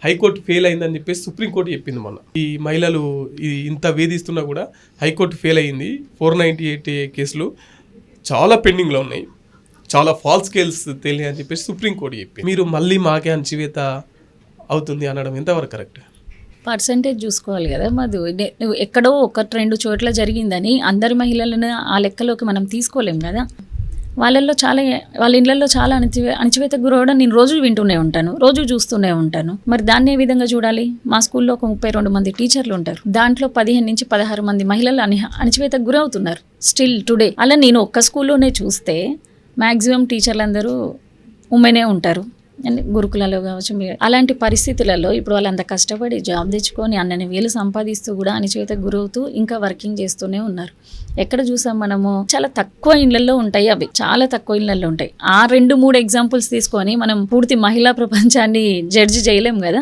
High court fail అయిందని చెప్పేసి supreme court చెప్పింది మొన్న. ఈ మహిళలు ఇంత వేధిస్తున్నా కూడా హైకోర్టు ఫెయిల్ అయింది. 498 కేసులు చాలా పెండింగ్లో ఉన్నాయి, చాలా ఫాల్స్ కేల్స్ తేలి అని చెప్పేసి సుప్రీంకోర్టు చెప్పింది. మీరు మళ్ళీ మాకే అణచివేత అవుతుంది అనడం ఎంతవరకు కరెక్ట్? పర్సంటేజ్ చూసుకోవాలి కదా మధు. నువ్వు ఎక్కడో 1-2 చోట్ల జరిగిందని అందరి మహిళలను ఆ లెక్కలోకి మనం తీసుకోలేం కదా. వాళ్ళ ఇళ్లలో చాలా అణచివేత గురవడం నేను రోజు వింటూనే ఉంటాను, రోజు చూస్తూనే ఉంటాను. మరి దాన్ని ఏ విధంగా చూడాలి? మా స్కూల్లో ఒక 32 మంది టీచర్లు ఉంటారు, దాంట్లో 15 నుంచి 16 మంది మహిళలు అణచివేతకు గురవుతున్నారు స్టిల్ టుడే. అలా నేను ఒక్క స్కూల్లోనే చూస్తే మ్యాక్సిమం టీచర్లు అందరూ ఉమెనే ఉంటారు, గురుకులలో కావచ్చు. అలాంటి పరిస్థితులలో ఇప్పుడు వాళ్ళంత కష్టపడి జాబ్ తెచ్చుకొని అన్నని వేలు సంపాదిస్తూ కూడా అణచివేతకు గురవుతూ ఇంకా వర్కింగ్ చేస్తూనే ఉన్నారు. ఎక్కడ చూసాం మనము? చాలా తక్కువ ఇళ్లలో ఉంటాయి అవి, చాలా తక్కువ ఇళ్లలో ఉంటాయి. ఆ 2-3 ఎగ్జాంపుల్స్ తీసుకొని మనం పూర్తి మహిళా ప్రపంచాన్ని జడ్జి చేయలేం కదా.